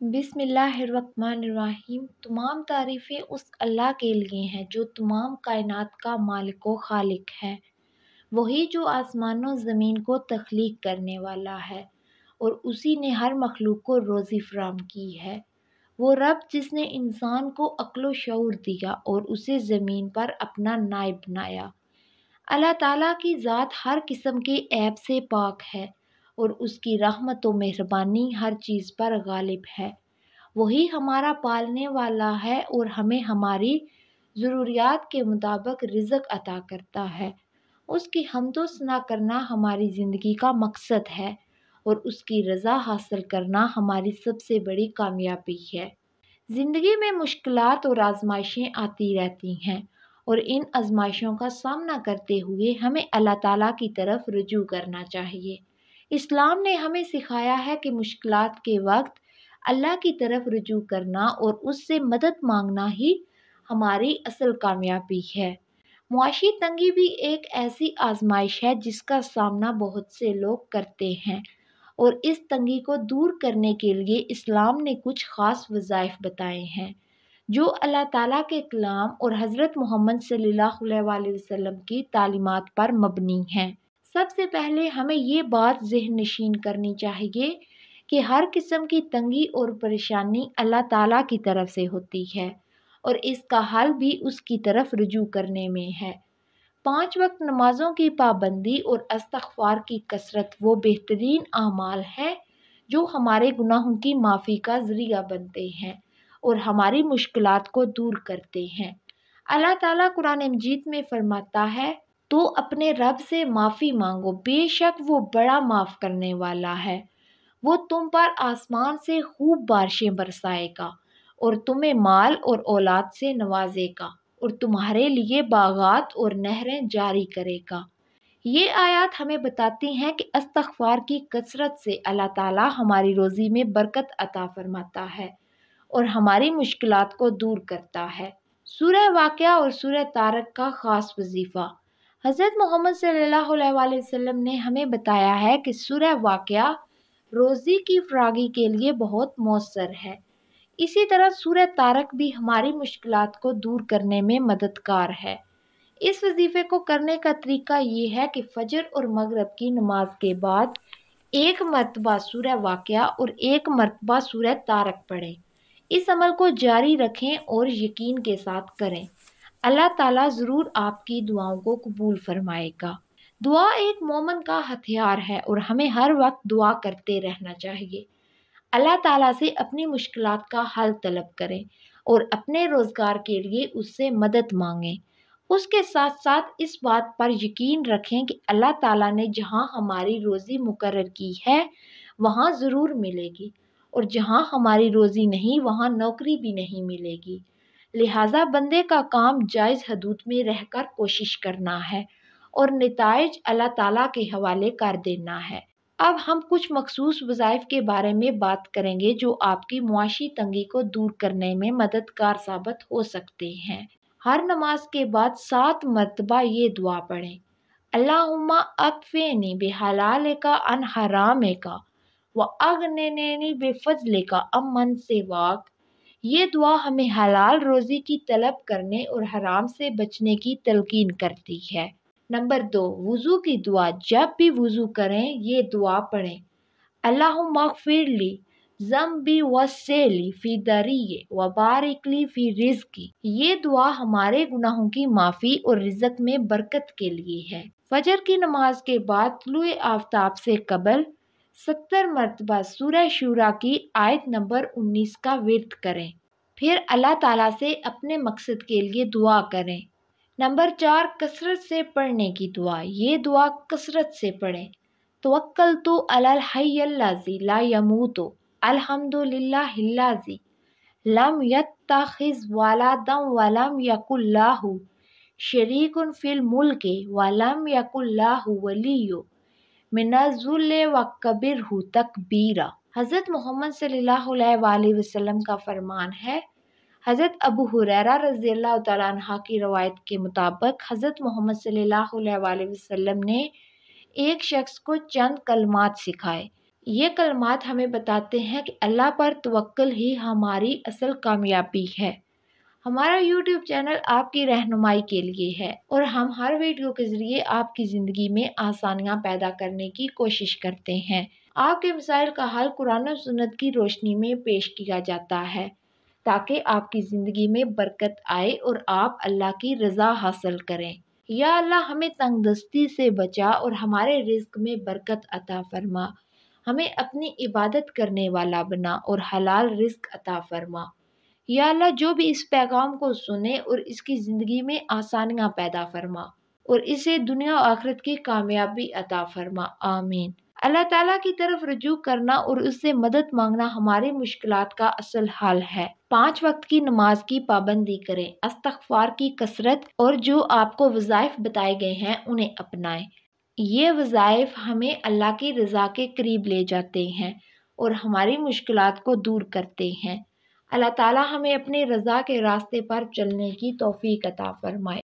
بسم اللہ الرحمن الرحیم۔ تمام تعریفیں اس اللہ کے لیے ہیں جو تمام کائنات کا مالک و خالق ہے۔ وہی جو آسمان و زمین کو تخلیق کرنے والا ہے اور اسی نے ہر مخلوق کو روزی فراہم کی ہے۔ وہ رب جس نے انسان کو عقل و شعور دیا اور اسے زمین پر اپنا نائب بنایا۔ اللہ تعالیٰ کی ذات ہر قسم کے عیب سے پاک ہے اور اس کی رحمت و مہربانی ہر چیز پر غالب ہے۔ وہی ہمارا پالنے والا ہے اور ہمیں ہماری ضروریات کے مطابق رزق عطا کرتا ہے۔ اس کی حمد و ثنا کرنا ہماری زندگی کا مقصد ہے اور اس کی رضا حاصل کرنا ہماری سب سے بڑی کامیابی ہے۔ زندگی میں مشکلات اور آزمائشیں آتی رہتی ہیں اور ان آزمائشوں کا سامنا کرتے ہوئے ہمیں اللہ تعالیٰ کی طرف رجوع کرنا چاہیے۔ اسلام نے ہمیں سکھایا ہے کہ مشکلات کے وقت اللہ کی طرف رجوع کرنا اور اس سے مدد مانگنا ہی ہماری اصل کامیابی ہے۔ معاشی تنگی بھی ایک ایسی آزمائش ہے جس کا سامنا بہت سے لوگ کرتے ہیں اور اس تنگی کو دور کرنے کے لیے اسلام نے کچھ خاص وظائف بتائے ہیں جو اللہ تعالیٰ کے کلام اور حضرت محمد صلی اللہ علیہ وسلم کی تعلیمات پر مبنی ہیں۔ سب سے پہلے ہمیں یہ بات ذہن نشین کرنی چاہیے کہ ہر قسم کی تنگی اور پریشانی اللہ تعالیٰ کی طرف سے ہوتی ہے اور اس کا حل بھی اس کی طرف رجوع کرنے میں ہے۔ 5 وقت نمازوں کی پابندی اور استغفار کی کثرت وہ بہترین اعمال ہیں جو ہمارے گناہوں کی معافی کا ذریعہ بنتے ہیں اور ہماری مشکلات کو دور کرتے ہیں۔ اللہ تعالیٰ قرآن مجید میں فرماتا ہے تو اپنے رب سے معافی مانگو، بے شک وہ بڑا معاف کرنے والا ہے۔ وہ تم پر آسمان سے خوب بارشیں برسائے گا اور تمہیں مال اور اولاد سے نوازے گا اور تمہارے لیے باغات اور نہریں جاری کرے گا۔ یہ آیات ہمیں بتاتی ہیں کہ استغفار کی کثرت سے اللہ تعالیٰ ہماری روزی میں برکت عطا فرماتا ہے اور ہماری مشکلات کو دور کرتا ہے۔ سورہ واقعہ اور سورہ طارق کا خاص وظیفہ۔ حضرت محمد صلی اللہ علیہ وسلم نے ہمیں بتایا ہے کہ سورہ واقعہ روزی کی فراگی کے لیے بہت مؤثر ہے۔ اسی طرح سورہ طارق بھی ہماری مشکلات کو دور کرنے میں مددگار ہے۔ اس وظیفے کو کرنے کا طریقہ یہ ہے کہ فجر اور مغرب کی نماز کے بعد 1 مرتبہ سورہ واقعہ اور 1 مرتبہ سورہ طارق پڑھیں۔ اس عمل کو جاری رکھیں اور یقین کے ساتھ کریں۔ اللہ تعالیٰ ضرور آپ کی دعاؤں کو قبول فرمائے گا۔ دعا ایک مومن کا ہتھیار ہے اور ہمیں ہر وقت دعا کرتے رہنا چاہیے۔ اللہ تعالیٰ سے اپنی مشکلات کا حل طلب کریں اور اپنے روزگار کے لیے اس سے مدد مانگیں۔ اس کے ساتھ ساتھ اس بات پر یقین رکھیں کہ اللہ تعالیٰ نے جہاں ہماری روزی مقرر کی ہے وہاں ضرور ملے گی اور جہاں ہماری روزی نہیں وہاں نوکری بھی نہیں ملے گی۔ لہٰذا بندے کا کام جائز حدود میں رہ کر کوشش کرنا ہے اور نتائج اللہ تعالیٰ کے حوالے کر دینا ہے۔ اب ہم کچھ مخصوص وظائف کے بارے میں بات کریں گے جو آپ کی معاشی تنگی کو دور کرنے میں مددگار ثابت ہو سکتے ہیں۔ ہر نماز کے بعد 7 مرتبہ یہ دعا پڑھیں: اللہم اکفینی بحلالک عن حرامک واغننی بفضلک عمن سواک۔ یہ دعا ہمیں حلال روزی کی طلب کرنے اور حرام سے بچنے کی تلقین کرتی ہے۔ نمبر 2، وضو کی دعا۔ جب بھی وضو کریں یہ دعا پڑھیں: اللہم اغفر لی ذنبی وسع لی فی دری وبارک لی فی رزقی۔ یہ دعا ہمارے گناہوں کی معافی اور رزق میں برکت کے لیے ہے۔ فجر کی نماز کے بعد طلوع آفتاب سے قبل 70 مرتبہ سورہ شورى کی آیت نمبر 19 کا ورد کریں، پھر اللہ تعالیٰ سے اپنے مقصد کے لیے دعا کریں۔ نمبر 4، کثرت سے پڑھنے کی دعا۔ یہ دعا کثرت سے پڑھیں: توکلت علی الحی الذی لا یموت الحمد للہ الذی لم یتخذ ولدا ولم یکن لہ شریک فی الملک ولم یکن لہ ولی من الذل وکبرہ تکبیرا۔ حضرت محمد صلی اللہ علیہ وسلم کا فرمان ہے۔ حضرت ابو ہریرہ رضی اللہ تعالیٰ عنہ کی روایت کے مطابق حضرت محمد صلی اللہ علیہ وسلم نے ایک شخص کو چند کلمات سکھائے: یہ کلمات ہمیں بتاتے ہیں کہ اللہ پر توکل ہی ہماری اصل کامیابی ہے۔ ہمارا یوٹیوب چینل آپ کی رہنمائی کے لیے ہے اور ہم ہر ویڈیو کے ذریعے آپ کی زندگی میں آسانیاں پیدا کرنے کی کوشش کرتے ہیں۔ آپ کے مسائل کا حل قرآن و سنت کی روشنی میں پیش کیا جاتا ہے تاکہ آپ کی زندگی میں برکت آئے اور آپ اللہ کی رضا حاصل کریں۔ یا اللہ ہمیں تنگ دستی سے بچا اور ہمارے رزق میں برکت عطا فرما۔ ہمیں اپنی عبادت کرنے والا بنا اور حلال رزق عطا فرما۔ یا اللہ جو بھی اس پیغام کو سنے اور اس کی زندگی میں آسانیاں پیدا فرما اور اسے دنیا و آخرت کی کامیابی عطا فرما، آمین۔ اللہ تعالیٰ کی طرف رجوع کرنا اور اس سے مدد مانگنا ہماری مشکلات کا اصل حل ہے۔ 5 وقت کی نماز کی پابندی کریں، استغفار کی کثرت اور جو آپ کو وظائف بتائے گئے ہیں انہیں اپنائیں۔ یہ وظائف ہمیں اللہ کی رضا کے قریب لے جاتے ہیں اور ہماری مشکلات کو دور کرتے ہیں۔ اللہ تعالیٰ ہمیں اپنی رضا کے راستے پر چلنے کی توفیق عطا فرمائے۔